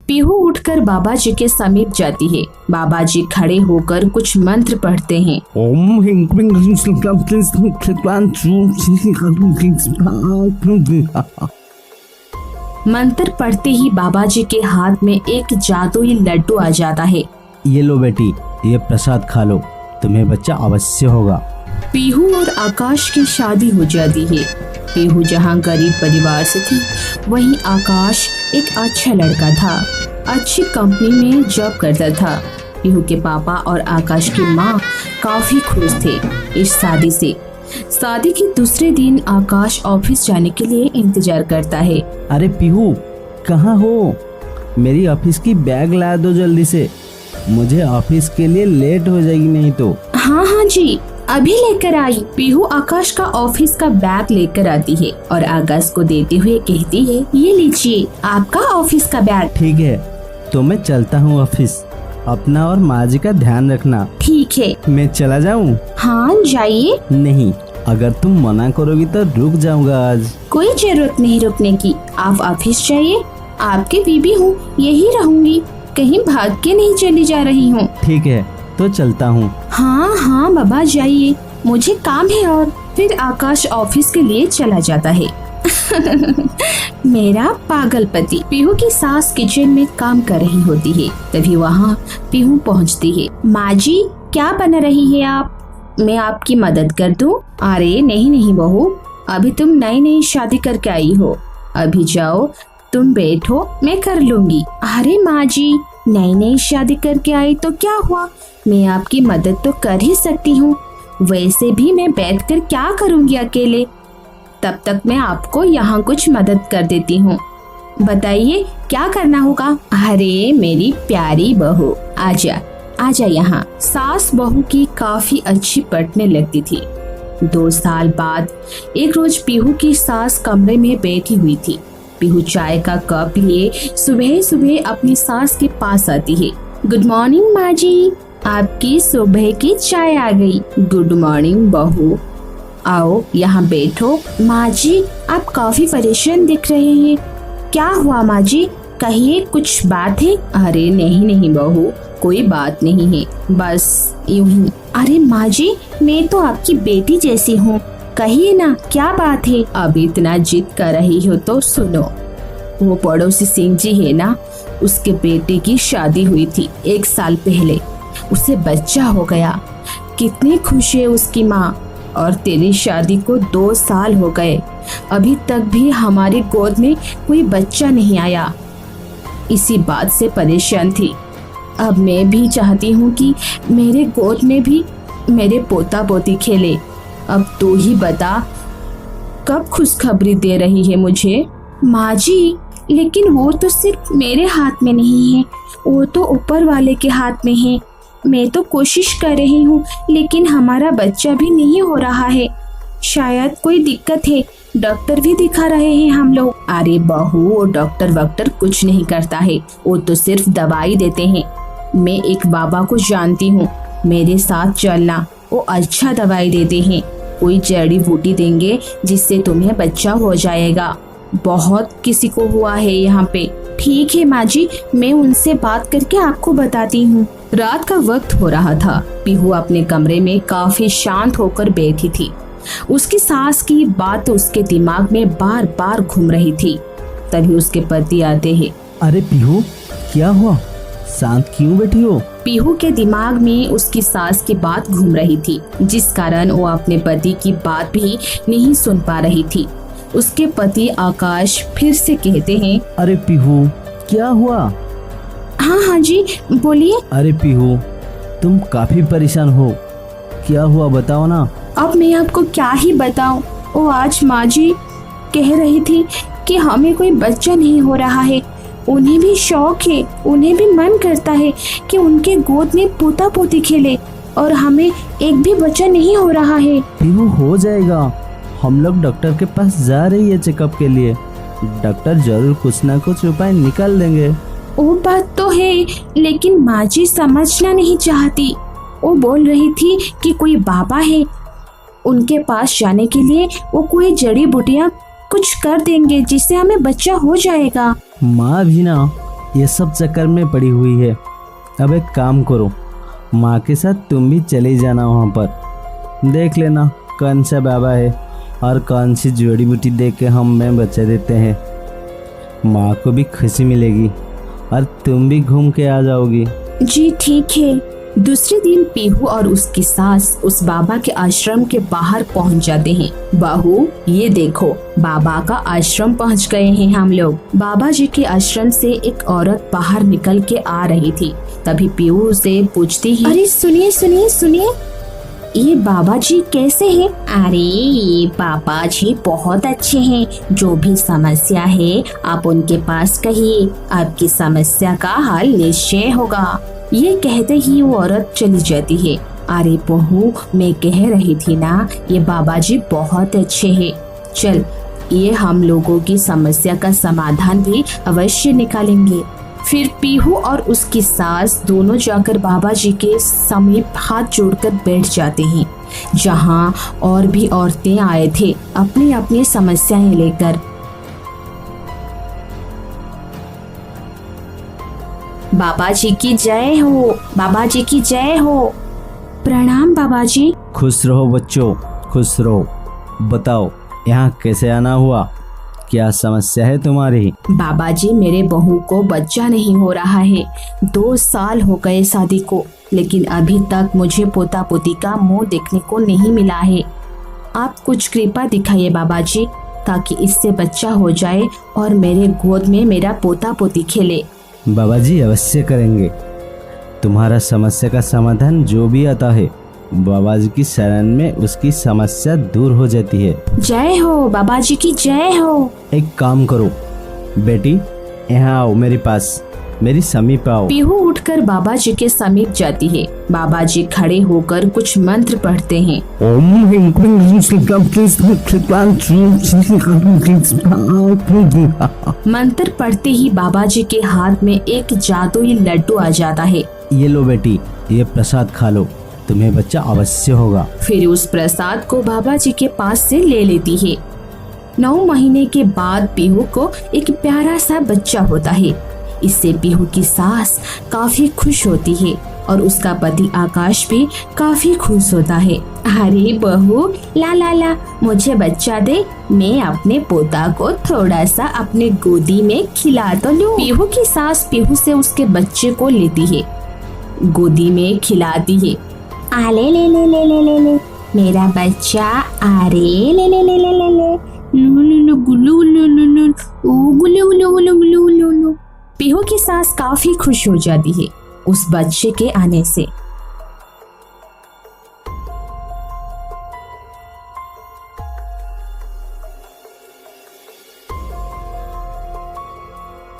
पीहू उठकर बाबा जी के समीप जाती है। बाबा जी खड़े होकर कुछ मंत्र पढ़ते हैं। ओम हिंग मंत्र पढ़ते ही बाबा जी के हाथ में एक जादुई लड्डू आ जाता है। ये लो बेटी, ये प्रसाद खा लो, तुम्हें बच्चा अवश्य होगा। पीहू और आकाश की शादी हो जाती है। पीहू जहाँ गरीब परिवार से थी, वहीं आकाश एक अच्छा लड़का था। अच्छी कंपनी में जॉब करता था। पीहू के पापा और आकाश की माँ काफी खुश थे इस शादी से। शादी के दूसरे दिन आकाश ऑफिस जाने के लिए इंतजार करता है। अरे पीहू, कहाँ हो? मेरी ऑफिस की बैग ला दो जल्दी से, मुझे ऑफिस के लिए लेट हो जाएगी नहीं तो। हाँ हाँ जी, अभी लेकर आई। पीहू आकाश का ऑफिस का बैग लेकर आती है और आकाश को देते हुए कहती है, ये लीजिए आपका ऑफिस का बैग। ठीक है, तो मैं चलता हूँ ऑफिस। अपना और माँ जी का ध्यान रखना। ठीक है। मैं चला जाऊँ? हाँ जाइए। नहीं, अगर तुम मना करोगी तो रुक जाऊंगा आज। कोई जरूरत नहीं रुकने की, आप ऑफिस जाइए। आपकी बीबी हूँ, यही रहूंगी, कहीं भाग के नहीं चली जा रही हूँ। ठीक है, तो चलता हूँ। हाँ हाँ बाबा जाइए, मुझे काम है। और फिर आकाश ऑफिस के लिए चला जाता है। मेरा पागल पति। पीहू की सास किचन में काम कर रही होती है। तभी वहाँ पीहू पहुँचती है। माँ जी, क्या बना रही है आप? मैं आपकी मदद कर दूं? अरे नहीं नहीं बहू, अभी तुम नई नई शादी करके आई हो। अभी जाओ, तुम बैठो, मैं कर लूंगी। अरे माँ जी, नई नई शादी करके आई तो क्या हुआ, मैं आपकी मदद तो कर ही सकती हूँ। वैसे भी मैं बैठकर क्या करूँगी अकेले। तब तक मैं आपको यहाँ कुछ मदद कर देती हूँ। बताइए क्या करना होगा। अरे मेरी प्यारी बहू, आजा आजा यहाँ। सास बहू की काफी अच्छी पटने लगती थी। 2 साल बाद एक रोज पीहू की सास कमरे में बैठी हुई थी। पीहू चाय का कप लिए सुबह सुबह अपनी सास के पास आती है। गुड मॉर्निंग माँ जी, आपकी सुबह की चाय आ गई। गुड मॉर्निंग बहू, आओ यहाँ बैठो। माँ जी, आप काफी परेशान दिख रहे हैं, क्या हुआ माँ जी? कहिए, कुछ बात है? अरे नहीं नहीं बहू, कोई बात नहीं है, बस यूं ही। अरे माँ जी, मैं तो आपकी बेटी जैसी हूँ, कहिए ना क्या बात है? अब इतना जिद कर रही हो तो सुनो। वो पड़ोसी सिंह जी है ना, उसके बेटे की शादी हुई थी 1 साल पहले। उसे बच्चा हो गया। कितनी खुश है उसकी माँ। और तेरी शादी को 2 साल हो गए, अभी तक भी हमारी गोद में कोई बच्चा नहीं आया। इसी बात से परेशान थी। अब मैं भी चाहती हूँ कि मेरे गोद में भी मेरे पोता पोती खेले। अब तू ही बता, कब खुशखबरी दे रही है मुझे? माँ जी, लेकिन वो तो सिर्फ मेरे हाथ में नहीं है, वो तो ऊपर वाले के हाथ में है। मैं तो कोशिश कर रही हूँ, लेकिन हमारा बच्चा भी नहीं हो रहा है। शायद कोई दिक्कत है, डॉक्टर भी दिखा रहे हैं हम लोग। अरे बहू, वो डॉक्टर वक्टर कुछ नहीं करता है, वो तो सिर्फ दवाई देते हैं। मैं एक बाबा को जानती हूँ, मेरे साथ चलना, वो अच्छा दवाई देते हैं। कोई जड़ी बूटी देंगे जिससे तुम्हें बच्चा हो जाएगा। बहुत किसी को हुआ है यहाँ पे। ठीक है माँ जी, मैं उनसे बात करके आपको बताती हूँ। रात का वक्त हो रहा था। पीहू अपने कमरे में काफी शांत होकर बैठी थी। उसकी सास की बात उसके दिमाग में बार बार घूम रही थी। तभी उसके पति आते हैं। अरे पीहू, क्या हुआ, शांत क्यों बैठी हो? पीहू के दिमाग में उसकी सास की बात घूम रही थी, जिस कारण वो अपने पति की बात भी नहीं सुन पा रही थी। उसके पति आकाश फिर से कहते हैं, अरे पीहू, क्या हुआ? हाँ हाँ जी बोलिए। अरे पीहू, तुम काफी परेशान हो, क्या हुआ बताओ ना। अब मैं आपको क्या ही बताऊं। वो आज माँ जी कह रही थी कि हमें कोई बच्चा नहीं हो रहा है। उन्हें भी शौक है, उन्हें भी मन करता है कि उनके गोद में पोता पोती खेले, और हमें एक भी बच्चा नहीं हो रहा है। पीहू, हो जाएगा, हम लोग डॉक्टर के पास जा रही है चेकअप के लिए। डॉक्टर जरूर कुछ ना कुछ उपाय निकाल देंगे। वो बात तो है, लेकिन माँ जी समझना नहीं चाहती। वो बोल रही थी कि कोई बाबा है, उनके पास जाने के लिए वो कोई जड़ी बूटियाँ कुछ कर देंगे जिससे हमें बच्चा हो जाएगा। माँ भी ना ये सब चक्कर में पड़ी हुई है। अब एक काम करो, माँ के साथ तुम भी चले जाना वहाँ पर, देख लेना कौन सा बाबा है और कौन सी जड़ी बूटी दे के हमें बचा देते हैं। माँ को भी खुशी मिलेगी और तुम भी घूम के आ जाओगी। जी ठीक है। दूसरे दिन पीहू और उसकी सास उस बाबा के आश्रम के बाहर पहुंच जाते हैं। बहू ये देखो, बाबा का आश्रम पहुंच गए हैं हम लोग। बाबा जी के आश्रम से एक औरत बाहर निकल के आ रही थी। तभी पीहू से पूछती है, अरे सुनिए सुनिए सुनिए, ये बाबा जी कैसे हैं? अरे ये बाबा जी बहुत अच्छे हैं। जो भी समस्या है आप उनके पास कहिए, आपकी समस्या का हल निश्चय होगा। ये कहते ही वो औरत चली जाती है। अरे बहू, मैं कह रही थी ना, ये बाबा जी बहुत अच्छे हैं। चल, ये हम लोगों की समस्या का समाधान भी अवश्य निकालेंगे। फिर पीहू और उसकी सास दोनों जाकर बाबा जी के समीप हाथ जोड़कर बैठ जाते हैं, जहाँ और भी औरतें आए थे अपनी अपनी समस्याएं लेकर। बाबा जी की जय हो, बाबा जी की जय हो। प्रणाम बाबा जी। खुश रहो बच्चों, खुश रहो। बताओ यहाँ कैसे आना हुआ, क्या समस्या है तुम्हारी? बाबा जी, मेरे बहू को बच्चा नहीं हो रहा है। 2 साल हो गए शादी को, लेकिन अभी तक मुझे पोता पोती का मुंह देखने को नहीं मिला है। आप कुछ कृपा दिखाइए बाबा जी, ताकि इससे बच्चा हो जाए और मेरे गोद में मेरा पोता पोती खेले। बाबा जी अवश्य करेंगे। तुम्हारा समस्या का समाधान जो भी आता है, बाबा जी की शरण में उसकी समस्या दूर हो जाती है। जय हो, बाबा जी की जय हो। एक काम करो बेटी, यहाँ आओ मेरे पास, मेरी समीप आओ। पीहू उठकर बाबा जी के समीप जाती है। बाबा जी खड़े होकर कुछ मंत्र पढ़ते हैं। मंत्र पढ़ते ही बाबा जी के हाथ में एक जादुई लड्डू आ जाता है। ये लो बेटी, ये प्रसाद खा लो, तुम्हें बच्चा अवश्य होगा। फिर उस प्रसाद को बाबा जी के पास से ले लेती है। 9 महीने के बाद पीहू को एक प्यारा सा बच्चा होता है। इससे पीहू की सास काफी खुश होती है और उसका पति आकाश भी काफी खुश होता है। अरे बहू, ला ला ला, मुझे बच्चा दे, मैं अपने पोता को थोड़ा सा अपने गोदी में खिला तो लूं। पीहू की सास पीहू से उसके बच्चे को लेती है, गोदी में खिलाती है। आले ले ले ले ले ले ले मेरा बच्चा, अरे ले ले ले ले ले ले गुलू गुलू गुलू गुलू गुलू गुलू। पीहू की सास काफी खुश हो जाती है उस बच्चे के आने से।